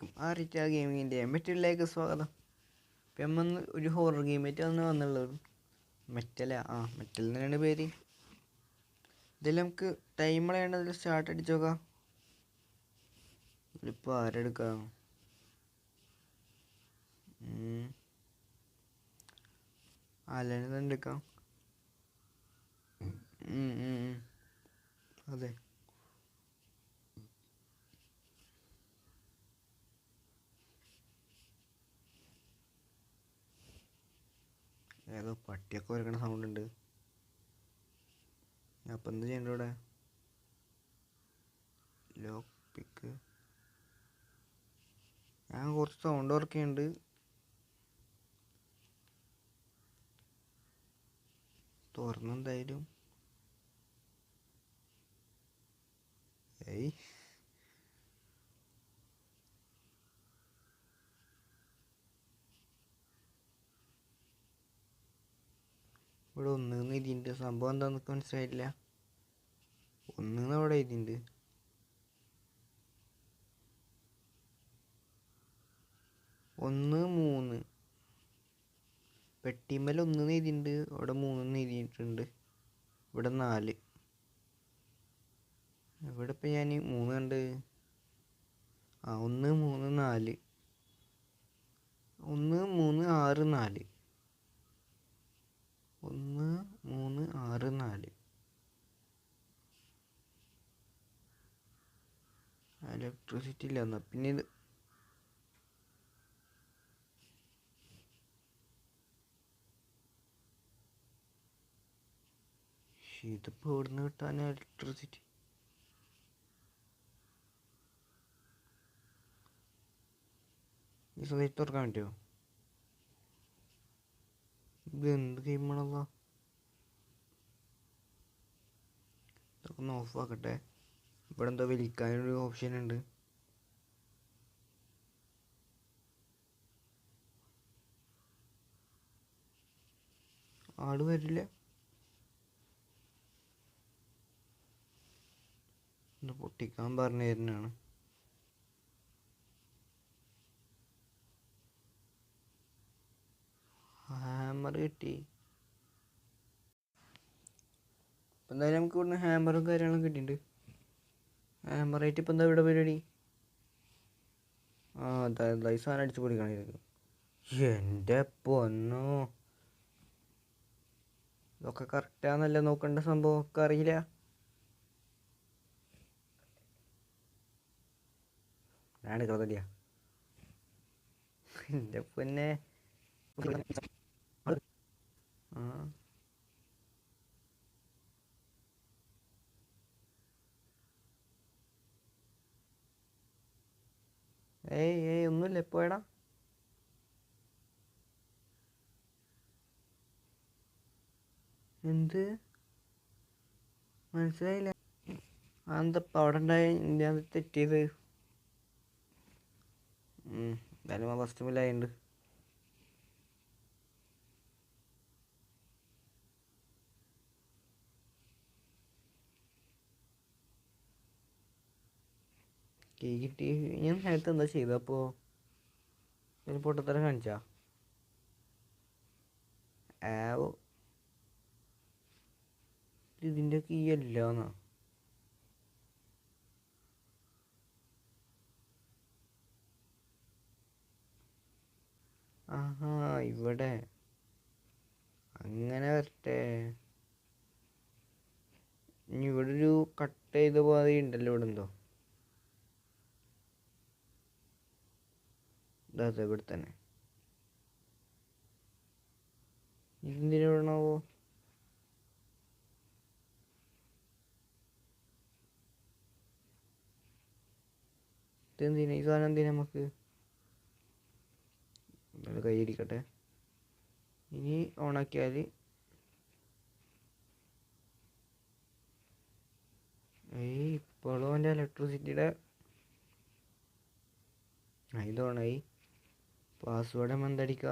എല്ലാവർക്കും ആറിറ്റ ഗെയിമിങ്ങിൻ്റെ മെറ്റലിലേക്ക് സ്വാഗതം. ഇപ്പം നമ്മൾ ഒരു ഹൊറർ ഗെയിമായിട്ട് വന്നുള്ളത്. മെറ്റൽ തന്നെയാണ് പേര്. ഇതിൽ നമുക്ക് ടൈം കളയേണ്ടതിൽ സ്റ്റാർട്ട് അടിച്ച് നോക്കാം. ഇതിലിപ്പോൾ ആരെടുക്കാം? അലനെ എടുക്കാം. അതെ, ഏതോ പട്ടിയൊക്കെ വരക്കണ സൗണ്ട് ഉണ്ട്. ഞാൻ അപ്പം എന്ത് ചെയ്യണ്ട ഇവിടെ? ലോക്ക് പിക്ക്. ഞാൻ കുറച്ച് സൗണ്ട് വർക്ക് ചെയ്യുന്നുണ്ട്. തുറന്നെന്തായാലും ഇവിടെ ഒന്നിന്ന് ഇതിൻ്റെ സംഭവം എന്താണെന്നൊക്കെ മനസ്സിലായില്ല. ഒന്നിന്ന് അവിടെ ഇതിൻ്റെ 1 3 പെട്ടിമേൽ 1 എഴുതിയിട്ടുണ്ട്. അവിടെ 3 എഴുതിയിട്ടുണ്ട്. ഇവിടെ 4. ഇവിടെ ഇപ്പം ഞാൻ 3 കണ്ട്. 1 3 4 1 3 6 4 1 3 6 4. ഇലക്ട്രിസിറ്റി ഇല്ല. എന്നാൽ പിന്നെ ഇത് ഇതിപ്പോൾ എവിടുന്ന് കിട്ടാൻ ഇലക്ട്രിസിറ്റി? ഈ സമയത്ത് തുറക്കാൻ പറ്റുമോ? ഇത് എന്ത് ഗെയിമാണല്ലോ? ഇതൊക്കെ ഒന്ന് ഓഫ് ആക്കട്ടെ. ഇവിടെ എന്താ വിളിക്കാനൊരു ഓപ്ഷൻ ഉണ്ട്. ആള് വരില്ല. ഇത് പൊട്ടിക്കാൻ പറഞ്ഞു തരുന്നതാണ്. ഹാമർ കിട്ടി. ഇപ്പം എന്തായാലും നമുക്ക് ഇവിടുന്ന് ഹാമറും കാര്യങ്ങളും കിട്ടിയിട്ടുണ്ട്. ഹാമറായിട്ട് ഇപ്പം എന്താ ഇവിടെ പരിപാടി? ഈ സാധനം അടിച്ച് പൊളിക്കണമായിരുന്നു. എൻ്റെ പൊന്നോ, ഇതൊക്കെ കറക്റ്റാന്നല്ലേ നോക്കേണ്ട സംഭവം ഒക്കെ അറിയില്ല. ഞാൻ എടുക്കാറില്ല. എൻ്റെ പൊന്നെ. ഏയ് ഒന്നുമില്ല. എപ്പോഴാ? എന്ത് മനസ്സിലായില്ല. എന്തപ്പം അവിടെ ഉണ്ടായ ഇന്ത്യ തെറ്റിയത്? എന്തായാലും ഫസ്റ്റ് മില്ലായുണ്ട്. കീ കിട്ടി. ഞാൻ നേരത്തെ എന്താ ചെയ്തപ്പോൾ പൊട്ടത്തരം കാണിച്ചാ? ഇതിൻ്റെ കീ അല്ലാന്നാ? ഇവിടെ അങ്ങനെ വരട്ടെ. ഇനി ഇവിടെ ഒരു കട്ട് ചെയ്ത പോലെ ഉണ്ടല്ലോ. ഇവിടെ എന്തോ ഇതാ ഇവിടെ തന്നെ. ഇതെന്തിനാ വിടണാവോ? ഇതെന്തിനാ ഈ സാധനം? എന്തിനാ നമുക്ക് കൈയിരിക്കട്ടെ. ഇനി ഓണാക്കിയാൽ ഇപ്പോഴും എൻ്റെ ഇലക്ട്രിസിറ്റിയുടെ ഇത് ഓണായി. പാസ്വേഡ് എന്തടിക്കുക?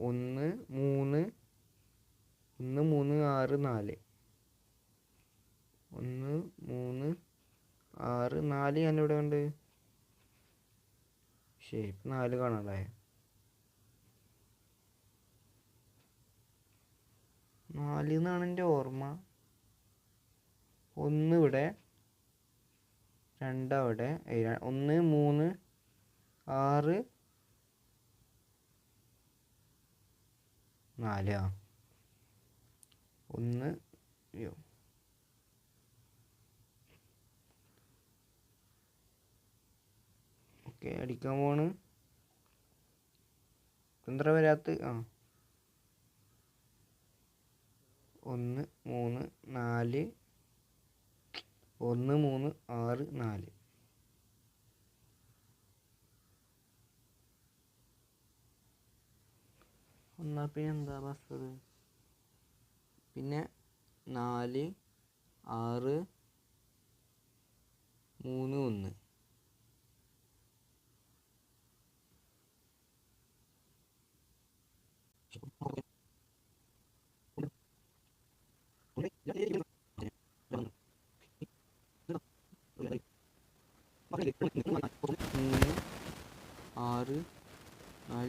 1 3 1 3 6 4 1 3 6 4 ഞാനിവിടെ ഉണ്ട്. ശരി, 4 കാണാണ്ടായ 4 എന്നാണ് എൻ്റെ ഓർമ്മ. 1 ഇവിടെ, 2 അവിടെ, 1 3 6 4 ആ 1 അയ്യോ ഓക്കെ അടിക്കാൻ പോണ്. എന്താ വരാത്ത 1 3 4 1 3 6 4 ഒന്നാ പിന്നെ എന്താ ബസ്? പിന്നെ 4 6 3 1 3 6 4.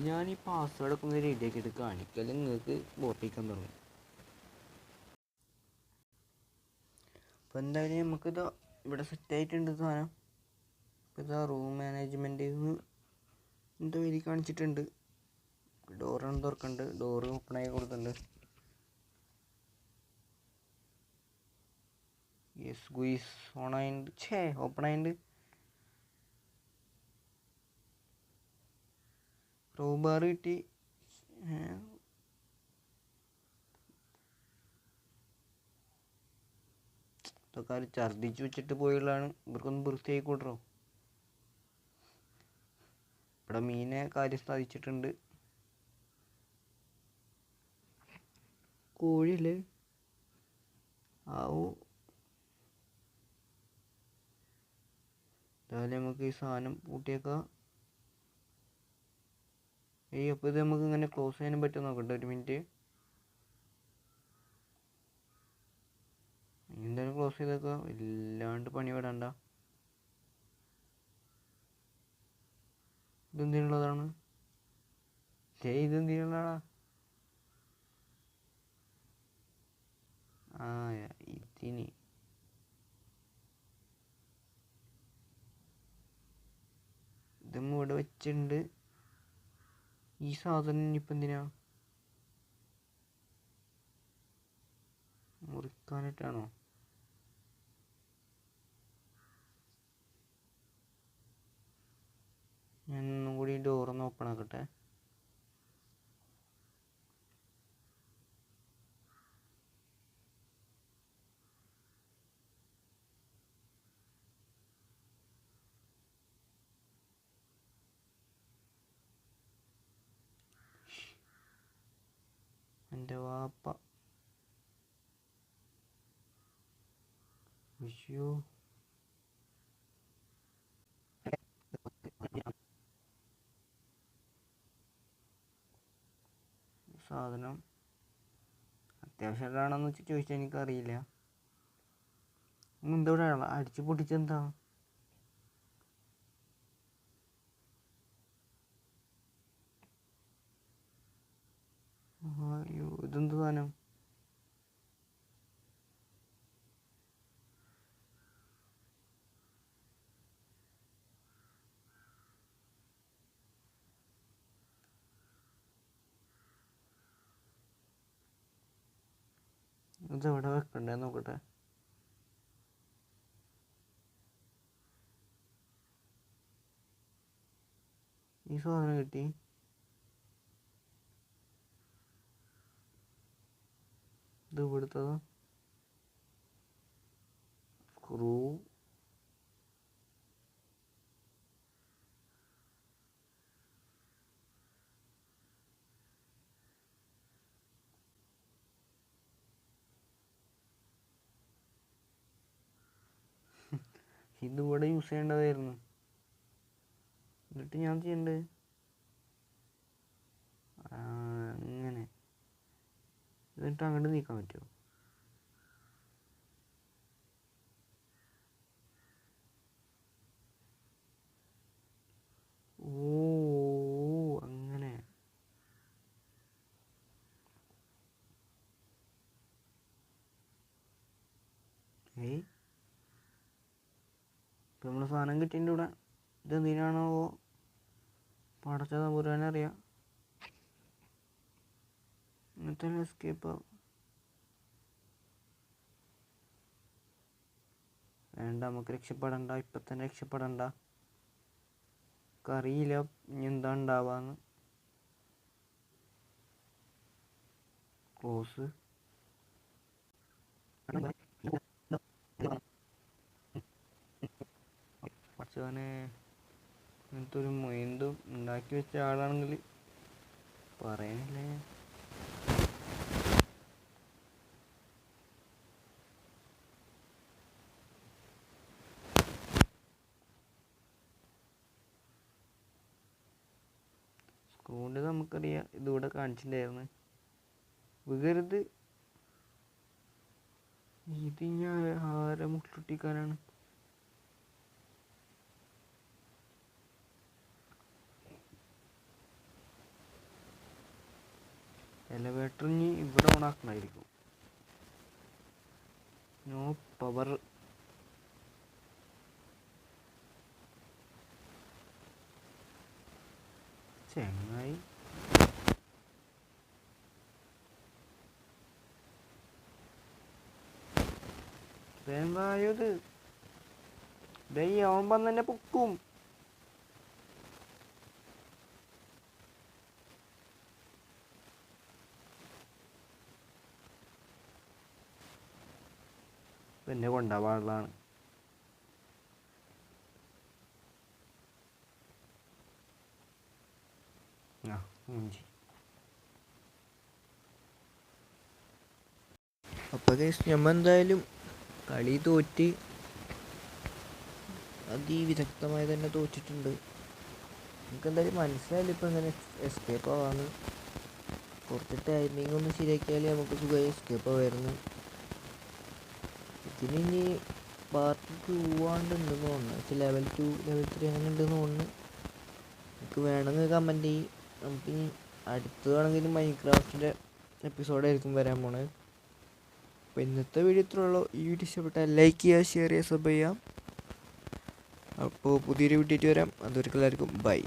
ഞാൻ ഈ പാസ്വേഡൊക്കെ ഒന്ന് റെഡിയാക്കിയിട്ട് കാണിക്കൽ നിങ്ങൾക്ക് ബോട്ടിക്കാൻ തുടങ്ങും. അപ്പോൾ എന്തായാലും നമുക്കിത് ഇവിടെ സെറ്റായിട്ടുണ്ട് സാധനം. ഇപ്പോൾ ഇതാ റൂം മാനേജ്മെൻറ്റ് എന്താ വരി കാണിച്ചിട്ടുണ്ട്. ഡോറാണ് തുറക്കുന്നുണ്ട്, ഡോറ് ഓപ്പണായി കൊടുക്കുന്നുണ്ട്. യെസ് ഗുയിസ് ഓണായിട്ട് ഓപ്പണായിട്ട്. റോ ബാർ കിട്ടി. ഇതൊക്കെ ഛർദ്ദിച്ച് വെച്ചിട്ട് പോയുള്ളതാണ്. ഇവർക്കൊന്നും വൃത്തിയായി കൂട്ടറോ. ഇവിടെ മീനെ കാര്യം സാധിച്ചിട്ടുണ്ട്. കോഴിയില്ലേ ആവൂ. എന്തായാലും നമുക്ക് ഈ സാധനം പൂട്ടിയേക്കാം. അപ്പോൾ ഇത് നമുക്ക് ഇങ്ങനെ ക്ലോസ് ചെയ്യാനും പറ്റുമോ നോക്കട്ടെ, ഒരു മിനിറ്റ്. എന്തായാലും ക്ലോസ് ചെയ്തേക്കാം, ഇല്ലാണ്ട് പണി വിടണ്ട. ഇതെന്തിനുള്ളതാണ്? ഇതെന്തിനുള്ളതാ? ഇതിന് ഇതും ഇവിടെ വെച്ചിട്ടുണ്ട്. ഈ സാധനം ഇനിയിപ്പോൾ എന്തിനാ? മുറിക്കാനായിട്ടാണോ? ഞാൻ ഒന്നും കൂടി ഡോറൊന്ന് ഓപ്പൺ ആക്കട്ടെ. എൻ്റെ വാപ്പ അയ്യോ സാധനം അത്യാവശ്യമാണെന്ന് ചോദിച്ചാൽ എനിക്കറിയില്ല. എന്താ ഇവിടെ അടിച്ചു പൊട്ടിച്ചെന്താ? അയ്യോ ഇതെന്ത് സാധനം? ഇതെവിടെ വെക്കണ്ടേ നോക്കട്ടെ. ഈ സാധനം കിട്ടി. ഇത് ഇവിടുത്തതാ സ്ക്രൂ. ഇതിവിടെ യൂസ് ചെയ്യേണ്ടതായിരുന്നു. എന്നിട്ട് ഞാൻ ചെയ്യണ്ടേ അങ്ങനെ. എന്നിട്ട് അങ്ങോട്ട് നീക്കാൻ പറ്റുമോ? നമ്മൾ സാധനം കിട്ടിയതിൻ്റെ കൂടെ ഇതെന്തിനാണോ പടച്ച തമ്പുരാനറിയാം. എന്നിട്ട് എസ്കേപ്പ് ആവും. വേണ്ട, നമുക്ക് രക്ഷപ്പെടണ്ട, ഇപ്പം തന്നെ രക്ഷപ്പെടണ്ട. അറിയില്ല ഇനി എന്താ ഉണ്ടാവാന്ന്. ക്ലോസ്. പച്ചവനെ ഇങ്ങനത്തെ ഒരു മൊയന്തും ഉണ്ടാക്കി വെച്ച ആളാണെങ്കിൽ പറയാനില്ലേ. സ്ക്രൂവിൻ്റെ നമുക്കറിയാം, ഇതുകൂടെ കാണിച്ചിട്ടുണ്ടായിരുന്നു. വികരുത്. ഇത് ഞാൻ ആരെ മുട്ടൊട്ടിക്കാനാണ്? എലവേറ്റർ ഇനി ഇവിടെ ഓണാക്കണമായിരിക്കും. No power. ചെങ്ങായി വേണ്ടായത് അവൻ തന്നെ പൊക്കും. എന്നെ കൊണ്ടാവാനുള്ളതാണ്. അപ്പോൾ നമ്മൾ എന്തായാലും കളി തോറ്റ് അതിവിദഗ്ധമായി തന്നെ തോറ്റിട്ടുണ്ട്. നമുക്ക് എന്തായാലും മനസ്സിലായില്ല ഇപ്പം എങ്ങനെ എസ്കേപ്പ് ആവാന്ന്. കുറച്ച് ടൈമിംഗ് ഒന്ന് ശരിയാക്കിയാൽ നമുക്ക് സുഖമായി എസ്കേപ്പ് ആവായിരുന്നു. ഇതിന് ഇനി പാർട്ട് 2 ആണ്ടുണ്ടെന്ന് തോന്നുന്നു. പക്ഷെ ലെവൽ 2 ലെവൽ 3 അങ്ങനെ ഉണ്ടെന്ന് തോന്നുന്നു. നമുക്ക് വേണമെങ്കിൽ കമൻറ്റ് ചെയ്യും. നമുക്കിനി അടുത്തതാണെങ്കിലും മൈൻക്രാഫ്റ്റിൻ്റെ എപ്പിസോഡായിരിക്കും വരാൻ പോണത്. അപ്പോൾ ഇന്നത്തെ വീഡിയോ ഇത്രേ ഉള്ളൂ. ഈ വീഡിയോ ഇഷ്ടപ്പെട്ടാൽ ലൈക്ക് ചെയ്യുക, ഷെയർ ചെയ്യുക, സബ് ചെയ്യാം. അപ്പോൾ പുതിയൊരു വീഡിയോ വരാം. അതുവരെക്കും എല്ലാവർക്കും ബൈ.